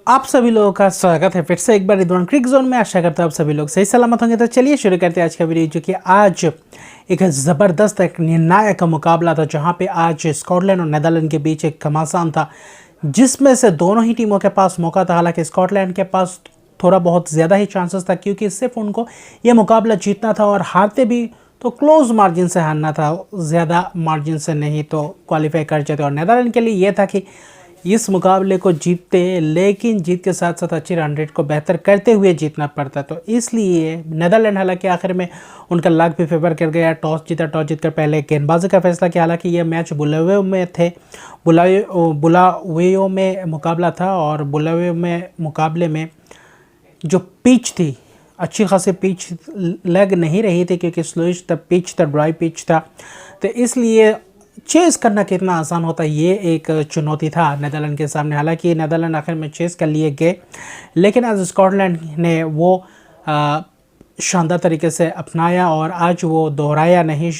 आप सभी लोगों का स्वागत है फिर से एक बार रिदवान क्रिक जोन में। आशा करता हूँ आप सभी लोग सही सलामत होंगे। तो चलिए शुरू करते हैं आज का वीडियो, जो कि आज एक ज़बरदस्त एक निर्णायक का मुकाबला था, जहां पे आज स्कॉटलैंड और नेदरलैंड के बीच एक घमासान था, जिसमें से दोनों ही टीमों के पास मौका था। हालांकि स्कॉटलैंड के पास थोड़ा बहुत ज़्यादा ही चांसेस था, क्योंकि सिर्फ उनको ये मुकाबला जीतना था और हारते भी तो क्लोज मार्जिन से हारना था, ज़्यादा मार्जिन से नहीं तो क्वालिफाई कर जाते। और नेदरलैंड के लिए ये था कि इस मुकाबले को जीतते, लेकिन जीत के साथ साथ अच्छी रन रेट को बेहतर करते हुए जीतना पड़ता। तो इसलिए नेदरलैंड हालांकि आखिर में उनका लक भी फेवर कर गया, टॉस जीता, टॉस जीतकर पहले गेंदबाजी का फैसला किया। हालांकि ये मैच बुलावे में थे, बुलावेयो में मुकाबला था, और बुलावे में मुकाबले में जो पिच थी, अच्छी खासी पिच लग नहीं रही थी, क्योंकि स्लोइश था, पिच था, ड्राई पिच था। तो इसलिए चेस करना कितना आसान होता है, ये एक चुनौती था नेदरलैंड के सामने। हालांकि नेदरलैंड आखिर में चेस कर लिए गए, लेकिन आज स्कॉटलैंड ने वो शानदार तरीके से अपनाया और आज वो दोहराया नहीं।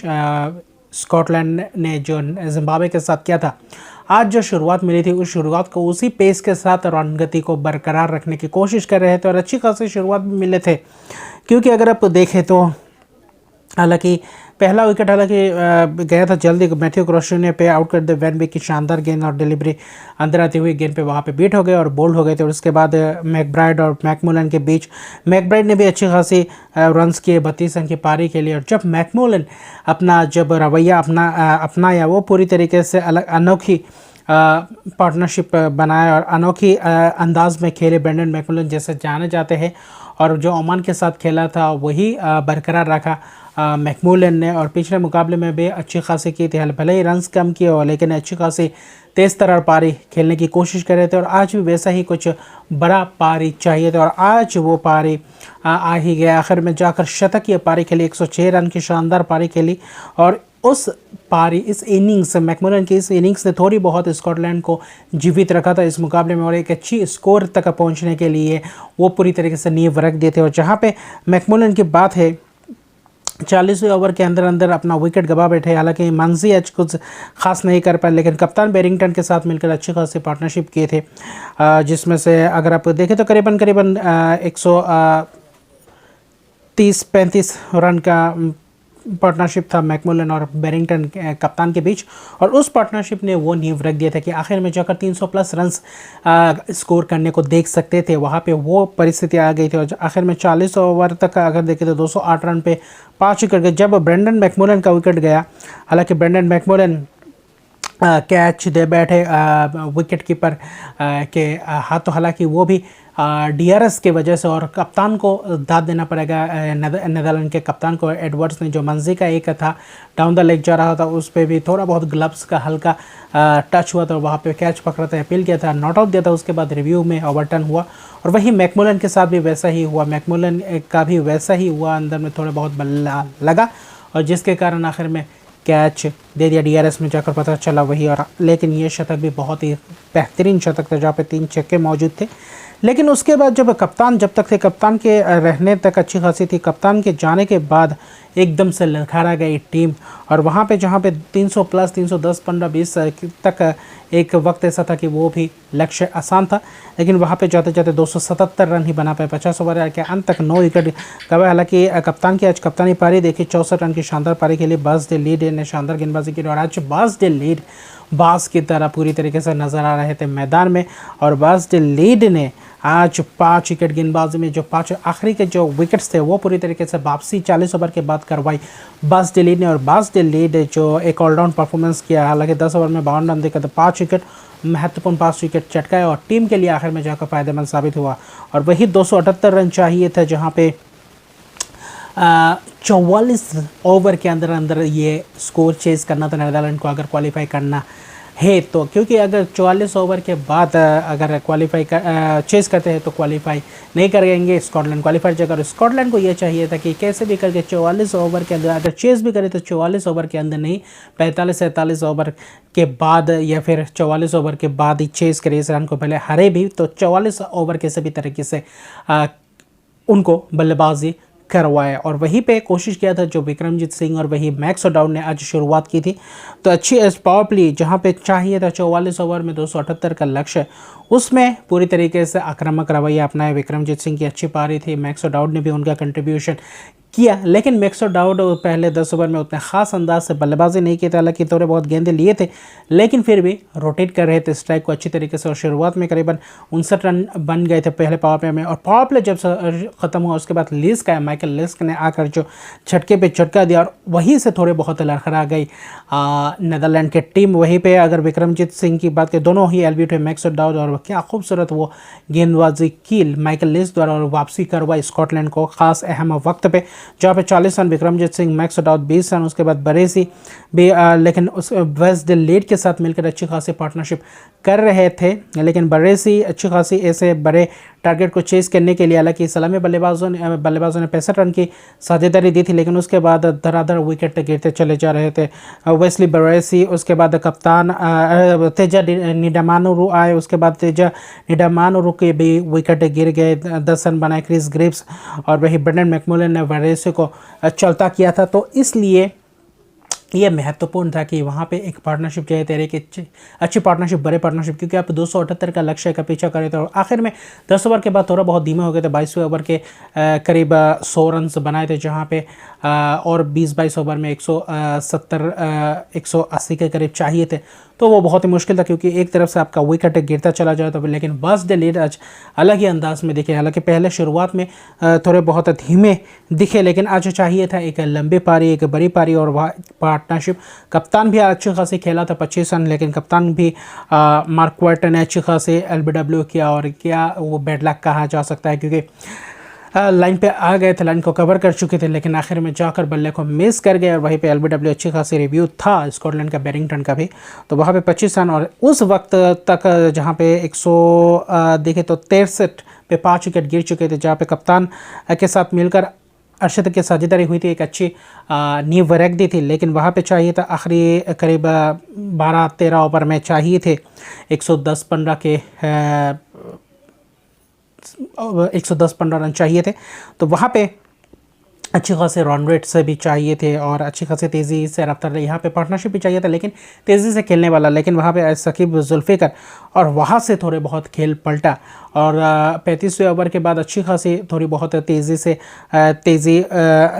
स्कॉटलैंड ने जो जिम्बाब्वे के साथ किया था, आज जो शुरुआत मिली थी, उस शुरुआत को उसी पेस के साथ रन गति को बरकरार रखने की कोशिश कर रहे थे, और अच्छी खासी शुरुआत भी मिले थे। क्योंकि अगर आप देखें तो हालांकि पहला विकेट गया था जल्दी, मैथ्यू क्रॉशो ने पे आउट कर दे वैन बी की शानदार गेंद और डिलीवरी अंदर आती हुई गेंद पे वहाँ पे बीट हो गए और बोल्ड हो गए थे। और उसके बाद मैकब्राइड और मैकमुलन के बीच मैकब्राइड ने भी अच्छी खासी रन्स किए 32 रन की पारी के लिए। और जब मैकमुलन अपना रवैया अपनाया, वो पूरी तरीके से अलग अनोखी पार्टनरशिप बनाया और अनोखी अंदाज में खेले। ब्रेंडन मैकमुलन जैसे जाने जाते हैं, और जो ओमान के साथ खेला था वही बरकरार रखा मैकमुलन ने। और पिछले मुकाबले में भी अच्छी खासी की थी, भले ही रन्स कम किए हो, लेकिन अच्छी खासी तेज़ तर्रार पारी खेलने की कोशिश कर रहे थे। और आज भी वैसा ही कुछ बड़ा पारी चाहिए था, और आज वो पारी आ ही गया। आखिर में जाकर शतकीय पारी खेली, 106 रन की शानदार पारी खेली। और उस पारी, इस इनिंग्स, मैकमुलन की इस इनिंग्स ने थोड़ी बहुत स्कॉटलैंड को जीवित रखा था इस मुकाबले में, और एक अच्छी स्कोर तक पहुंचने के लिए वो पूरी तरीके से नींव रख देते। और जहां पे मैकमुलन की बात है, 40वें ओवर के अंदर अंदर अपना विकेट गवा बैठे। हालांकि मानसी आज कुछ खास नहीं कर पाए, लेकिन कप्तान बेरिंगटन के साथ मिलकर अच्छी खासी पार्टनरशिप किए थे, जिसमें से अगर आप देखें तो करीबन 130-35 रन का पार्टनरशिप था मैकमुलन और बेरिंगटन कप्तान के बीच। और उस पार्टनरशिप ने वो नींव रख दिया था कि आखिर में जाकर 300 प्लस रन्स स्कोर करने को देख सकते थे। वहाँ पे वो परिस्थिति आ गई थी, और आखिर में 40 ओवर तक अगर देखें तो 208 रन पे 5 विकेट गए। जब ब्रेंडन मैकमुलन का विकेट गया, हालांकि ब्रेंडन मैकमुलन कैच दे बैठे विकेट कीपर के हाथों, हालांकि वो भी डीआरएस के वजह से, और कप्तान को दाद देना पड़ेगा नेदरलैंड के कप्तान को, एडवर्ड्स ने, जो मंजी का एक था डाउन द लेग जा रहा था, उस पर भी थोड़ा बहुत ग्लव्स का हल्का टच हुआ था, वहाँ पे कैच पकड़ा था, अपील किया था, नॉट आउट दिया था। उसके बाद रिव्यू में ओवरटर्न हुआ, और वही मैकमुलन के साथ भी वैसा ही हुआ। मैकमुलन का भी वैसा ही हुआ, अंदर में थोड़ा बहुत बल्ला लगा, और जिसके कारण आखिर में कैच दे दिया, डीआरएस में जाकर पता चला वही। और लेकिन ये शतक भी बहुत ही बेहतरीन शतक था, जहाँ पे 3 छक्के मौजूद थे। लेकिन उसके बाद जब तक थे, कप्तान के रहने तक अच्छी खासी थी, कप्तान के जाने के बाद एकदम से ललकारा गई टीम। और वहाँ पे जहाँ पे 300 प्लस, 310, 15, 20 तक एक वक्त ऐसा था कि वो भी लक्ष्य आसान था, लेकिन वहाँ पे जाते जाते 277 रन ही बना पाए। 50 ओवर के अंत तक 9 विकेट गए। हालांकि कप्तान की आज कप्तानी पारी देखी, 64 रन की शानदार पारी के लिए बाज़ लीड ने शानदार गेंदबाजी की, और आज बाज़ लीड बाज़ की तरह पूरी तरीके से नज़र आ रहे थे मैदान में। और बाज़ लीड ने आज 5 विकेट गेंदबाजी में, जो 5 आखिरी के जो विकेट्स थे, वो पूरी तरीके से वापसी 40 ओवर के बाद करवाई बाज़ लीड ने। और बाज़ लीड जो एक ऑलराउंड परफॉर्मेंस किया, हालांकि 10 ओवर में 52 रन देकर, तो 5 विकेट, महत्वपूर्ण 5 विकेट चटकाए, और टीम के लिए आखिर में जाकर फ़ायदेमंद साबित हुआ। और वही 278 रन चाहिए थे, जहाँ पे 44 ओवर के अंदर अंदर ये स्कोर चेज करना था नेदरलैंड को, अगर क्वालिफाई करना है तो। क्योंकि अगर 44 ओवर के बाद अगर चेस करते हैं तो क्वालिफाई नहीं करेंगे स्कॉटलैंड, क्वालिफाई जगह। स्कॉटलैंड को ये चाहिए था कि कैसे भी करके 44 ओवर के अंदर, अगर चेस भी करे तो 44 ओवर के अंदर नहीं, 45-47 ओवर के बाद, या फिर 44 ओवर के बाद ही चेस करे इस रन को, पहले हरे भी तो 44 ओवर के सभी तरीके से उनको बल्लेबाजी करवाया और वहीं पे कोशिश किया था जो विक्रमजीत सिंह और वही मैक्स ओडाउड ने आज शुरुआत की थी। तो अच्छी पावर प्ले जहाँ पे चाहिए था 44 ओवर में 278 का लक्ष्य, उसमें पूरी तरीके से आक्रामक रवैया अपनाया। विक्रमजीत सिंह की अच्छी पारी थी, मैक्स ओडाउड ने भी उनका कंट्रीब्यूशन किया, लेकिन मैक्स ओडाउड पहले 10 ओवर में उतने खास अंदाज से बल्लेबाजी नहीं की थी। हालांकि थोड़े बहुत गेंदे लिए थे, लेकिन फिर भी रोटेट कर रहे थे स्ट्राइक को अच्छी तरीके से और शुरुआत में करीबन 59 रन बन गए थे पहले पावर प्ले में। और पावर प्ले जब ख़त्म हुआ उसके बाद लिस्क आया, माइकल लिस्क ने आकर जो झटके पे झटका दिया और वहीं से थोड़े बहुत लड़खड़ा गई नीदरलैंड की टीम। वहीं पे अगर विक्रमजीत सिंह की बात करें, दोनों ही एलबीट हुए, मैक्स ओडाउड, और क्या खूबसूरत वो गेंदबाजी की माइकल लिस्क द्वारा और वापसी करवाई स्कॉटलैंड को खास अहम वक्त पे, जहाँ पे 40 run Vikramjit Singh, max O'Dowd 20 run. उसके बाद बरेसी भी लेकिन उस वेस्ट लीड के साथ मिलकर अच्छी खासी पार्टनरशिप कर रहे थे, लेकिन बरेसी अच्छी खासी ऐसे बड़े टारगेट को चेस करने के लिए, हालांकि सलामी बल्लेबाजों ने 65 रन की साझेदारी दी थी, लेकिन उसके बाद धड़ाधड़ विकेट गिरते चले जा रहे थे। वेस्ली बरेसी, उसके बाद कप्तान तेजा निडामानुरु आए, उसके बाद तेजा निडामानुरु के भी विकेट गिर गए, 10 रन बनाए क्रिस ग्रिप्स, और वही ब्रेंडन मैकमोलन ने बरेसी को चलता किया था। तो इसलिए ये महत्वपूर्ण था कि वहाँ पे एक पार्टनरशिप चाहिए तेरे की अच्छी पार्टनरशिप, बड़े पार्टनरशिप, क्योंकि आप 278 का लक्ष्य का पीछा करे थे और आखिर में 10 ओवर के बाद थोड़ा बहुत धीमे हो गए थे। 22वें ओवर के करीब 100 रन बनाए थे, जहाँ पे और 20-22 ओवर में 180 के करीब चाहिए थे। तो वो बहुत ही मुश्किल था, क्योंकि एक तरफ से आपका विकेट गिरता चला जाए तो, लेकिन बस द लीड आज अलग ही अंदाज में दिखे। हालांकि पहले शुरुआत में थोड़े बहुत धीमे दिखे, लेकिन आज चाहिए था एक लंबी पारी, एक बड़ी पारी और पार्टनरशिप। कप्तान भी अच्छी खासी खेला था, 25 रन, लेकिन कप्तान भी मार्क क्वार्टर ने अच्छी खासी एलबीडब्ल्यू किया, और क्या वो बैड लक कहा जा सकता है, क्योंकि लाइन पे आ गए थे, लाइन को कवर कर चुके थे, लेकिन आखिर में जाकर बल्ले को मिस कर गए। और वहीं पे एलबीडब्ल्यू अच्छी खासी रिव्यू था स्कॉटलैंड का, बैरिंगटन का भी, तो वहाँ पे 25 रन। और उस वक्त तक जहाँ पे 100 देखे तो 63 पे 5 विकेट गिर चुके थे, जहाँ पे कप्तान के साथ मिलकर अर्शद की साझेदारी हुई थी, एक अच्छी नींव रख दी थी। लेकिन वहाँ पे चाहिए था आखिरी करीब 12-13 ओवर में चाहिए थे 110-15 के 110-15 रन चाहिए थे। तो वहाँ पे अच्छी खासे रन रेट से भी चाहिए थे और अच्छी खासी तेज़ी से रफ्तार, यहाँ पे पार्टनरशिप भी चाहिए था, लेकिन तेज़ी से खेलने वाला, लेकिन वहाँ पे शकीब जुल्फ़िकर, और वहाँ से थोड़े बहुत खेल पलटा। और 35वें ओवर के बाद अच्छी खासी थोड़ी बहुत तेज़ी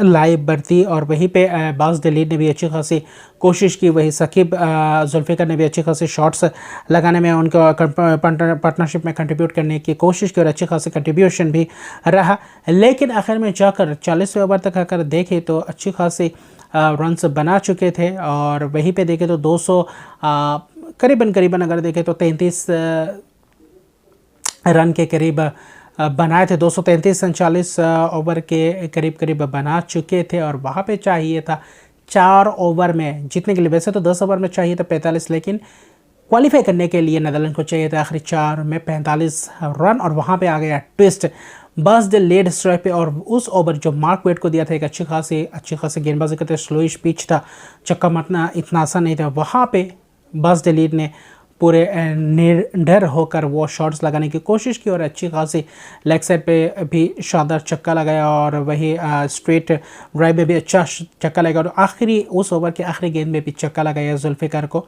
लाई बरती, और वहीं पे बाज़ द-लीड ने भी अच्छी खासी कोशिश की, वही शकीब जुल्फ़िकर ने भी अच्छी खासी शॉट्स लगाने में उनका पार्टनरशिप में कंट्रीब्यूट करने की कोशिश की, और अच्छी खासी कंट्रीब्यूशन भी रहा। लेकिन आखिर में जाकर 40वें ओवर तक आकर देखे तो अच्छी खासी रन्स बना चुके थे, और वहीं पे देखे तो 200 करीबन अगर देखें तो 33 रन के करीब बनाए थे, 233 रन 40 ओवर के करीब बना चुके थे। और वहाँ पे चाहिए था 4 ओवर में जीतने के लिए, वैसे तो 10 ओवर में चाहिए था 45, लेकिन क्वालिफाई करने के लिए नीदरलैंड को चाहिए था आखिरी 4 में 45 रन। और वहाँ पे आ गया ट्विस्ट, बस द लेड स्ट्राइक पे, और उस ओवर जो मार्क वेट को दिया था, एक अच्छी खासी गेंदबाजी करते, स्लोइश पिच था, चक्का मारना इतना आसान नहीं था। वहाँ पे बस द लीड ने पूरे निर्डर होकर वो शॉट्स लगाने की कोशिश की, और अच्छी खासी लेग साइड पे भी शानदार चक्का लगाया, और वही स्ट्रेट ड्राइव में भी अच्छा चक्का लगाया, और आखिरी उस ओवर के आखिरी गेंद में भी चक्का लगाया जुल्फ़िकर को।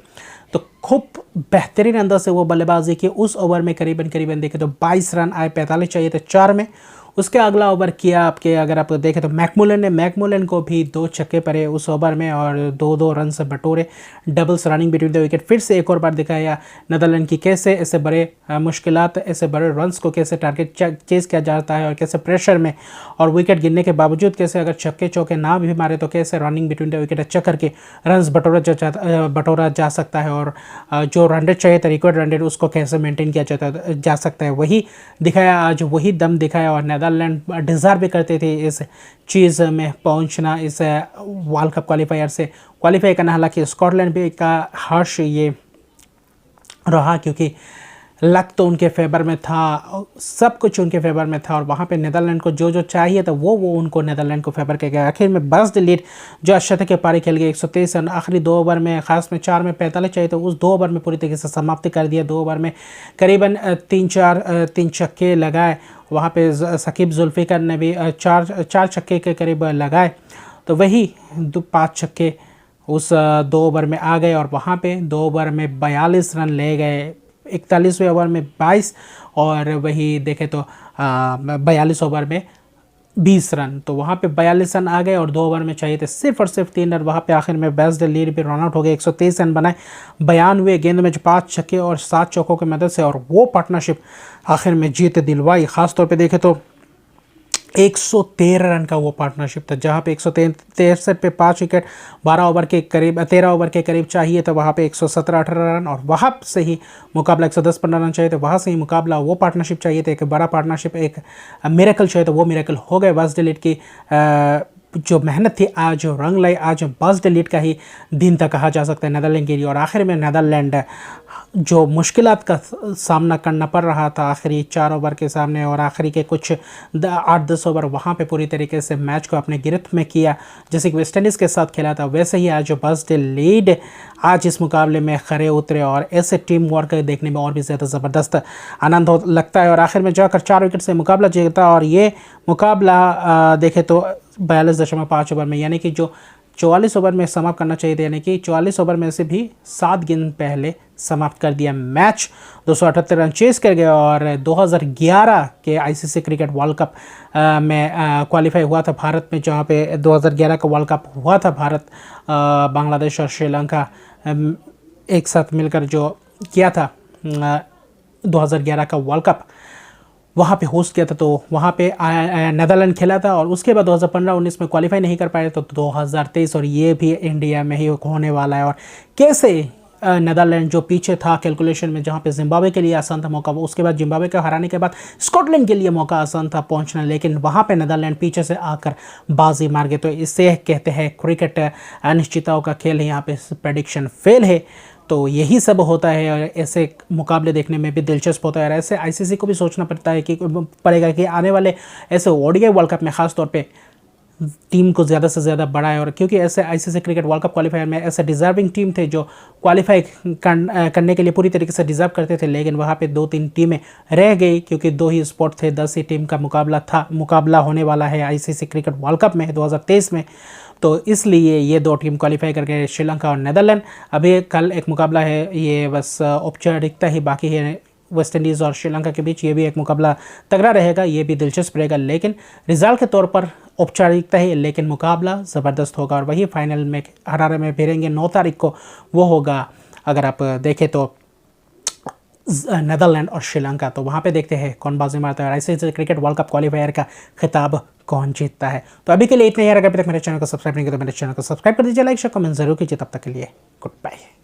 तो खूब बेहतरीन अंदाज से वो बल्लेबाजी की। उस ओवर में करीबन देखे तो 22 रन आए, 45 चाहिए थे 4 में। उसके अगला ओवर किया आपके, अगर आप देखें तो मैकमुलन को भी 2 छक्के पड़े उस ओवर में, और 2-2 रन से बटोरे, doubles running between the wicket. फिर से एक और बार दिखाया नीदरलैंड की कैसे ऐसे बड़े मुश्किलात, ऐसे बड़े रन्स को कैसे टारगेट चेस किया जाता है, और कैसे प्रेशर में और विकेट गिरने के बावजूद कैसे अगर छक्के चौके ना भी मारे तो कैसे रनिंग बिटवीन द विकेट अच्छा करके रन्स बटोरा जा सकता है, और जो रन रेट चाहिए था रिकॉर्ड रन रेट, उसको कैसे मेंटेन किया जा सकता है। वही दिखाया आज, वही दम दिखाया, और नीदरलैंड डिज़र्व भी करते थे इस चीज़ में पहुंचना, इस वर्ल्ड कप क्वालिफायर से क्वालिफाई करना। हालांकि स्कॉटलैंड भी का हर्ष ये रहा, क्योंकि लक तो उनके फेवर में था, सब कुछ उनके फेवर में था और वहाँ पे नीदरलैंड को जो जो चाहिए था वो उनको नीदरलैंड को फेवर कर गया। आखिर में बस डिलीट जो अशरते के पारी खेल गए 123 रन आखिरी 2 ओवर में, ख़ास में 4 में 45 चाहिए तो उस 2 ओवर में पूरी तरीके से समाप्ति कर दिया। 2 ओवर में करीबन 3 छक्के लगाए। वहाँ पे शकीब जुल्फ़िकार ने भी चार छक्के के करीब लगाए, तो वही 5 छक्के उस 2 ओवर में आ गए और वहाँ पे 2 ओवर में 42 रन ले गए। 41वें ओवर में 22 और वही देखें तो 42 ओवर में 20 रन, तो वहाँ पे 42 रन आ गए और 2 ओवर में चाहिए थे सिर्फ और सिर्फ 3 रन। वहाँ पे आखिर में बेस्ट लीड पे रन आउट हो गए। 123 रन बनाए 92 गेंद में 5 छक्के और 7 चौकों की मदद से, और वो पार्टनरशिप आखिर में जीत दिलवाई। ख़ास तौर पे देखें तो 113 रन का वो पार्टनरशिप था, जहाँ पे 163 पे 5 विकेट 13 ओवर के करीब चाहिए था। वहाँ पे 117-18 रन और वहाँ से ही मुकाबला 110-15 रन चाहिए थे, वहाँ से ही मुकाबला वो पार्टनरशिप चाहिए था, एक बड़ा पार्टनरशिप, एक मिरेकल चाहिए था, वो मिरेकल हो गए। बस डिलीट की जो मेहनत थी आज जो रंग लाई, आज बस डिलीट का ही दिन तक कहा जा सकता है नीदरलैंड के लिए। और आखिर में नीदरलैंड जो मुश्किलात का सामना करना पड़ रहा था आखिरी 4 ओवर के सामने और आखिरी के कुछ 8-10 ओवर, वहाँ पे पूरी तरीके से मैच को अपने गिरफ्त में किया। जैसे कि वेस्ट इंडीज़ के साथ खेला था वैसे ही आज जो बस डिलीट आज इस मुकाबले में खरे उतरे और ऐसे टीम वर्क देखने में और भी ज़्यादा ज़बरदस्त आनंद लगता है। और आखिर में जाकर 4 विकेट से मुकाबला जीता और ये मुकाबला देखें तो 42.5 ओवर में, यानी कि जो 44 ओवर में समाप्त करना चाहिए था, यानी कि 44 ओवर में से भी 7 गेंद पहले समाप्त कर दिया मैच। 278 रन चेस कर गए और 2011 के आईसीसी क्रिकेट वर्ल्ड कप में क्वालिफाई हुआ था भारत में, जहाँ पे 2011 का वर्ल्ड कप हुआ था। भारत बांग्लादेश और श्रीलंका एक साथ मिलकर जो किया था 2011 का वर्ल्ड कप, वहाँ पे होस्ट किया था, तो वहाँ पे नीदरलैंड खेला था और उसके बाद 2015-19 में क्वालिफाई नहीं कर पाए तो 2023 और ये भी इंडिया में ही होने वाला है। और कैसे नीदरलैंड जो पीछे था कैलकुलेशन में, जहाँ पे जिम्बाब्वे के लिए आसान था मौका, उसके बाद जिम्बाब्वे को हराने के बाद स्कॉटलैंड के लिए मौका आसान था पहुँचना, लेकिन वहाँ पे नीदरलैंड पीछे से आकर बाजी मार गए। तो इसे कहते हैं क्रिकेट अनिश्चितताओं का खेल है, यहाँ पे प्रेडिक्शन फेल है। तो यही सब होता है और ऐसे मुकाबले देखने में भी दिलचस्प होता है और ऐसे आईसीसी को भी सोचना पड़ेगा कि आने वाले ऐसे ओडीआई वर्ल्ड कप में ख़ास तौर पे टीम को ज़्यादा से ज़्यादा बढ़ाए। और क्योंकि ऐसे ICC cricket world cup qualifier में ऐसे डिज़र्विंग टीम थे जो क्वालिफाई करने के लिए पूरी तरीके से डिज़र्व करते थे, लेकिन वहाँ पे 2-3 टीमें रह गई क्योंकि 2 ही स्पॉट थे, 10 ही टीम का मुकाबला होने वाला है आईसीसी क्रिकेट वर्ल्ड कप में 2023 में। तो इसलिए ये 2 टीम क्वालिफाई करके श्रीलंका और नीदरलैंड। अभी कल एक मुकाबला है, ये बस औपचारिकता ही बाकी है वेस्ट इंडीज़ और श्रीलंका के बीच, ये भी एक मुकाबला तगड़ा रहेगा, ये भी दिलचस्प रहेगा, लेकिन रिजल्ट के तौर पर औपचारिकता है, लेकिन मुकाबला ज़बरदस्त होगा और वही फाइनल में हरारे में भिड़ेंगे 9 तारीख को। वो होगा अगर आप देखें तो नीदरलैंड और श्रीलंका। तो वहाँ पे देखते हैं कौन बाजी मारता है और ICC cricket world cup qualifier का खिताब कौन जीतता है। तो अभी के लिए इतना ही। अगर अभी तक मेरे चैनल को सब्सक्राइब नहीं किया तो मेरे चैनल को सब्सक्राइब कर दीजिए, लाइक शेयर कमेंट जरूर कीजिए। तब तक के लिए गुड बाय।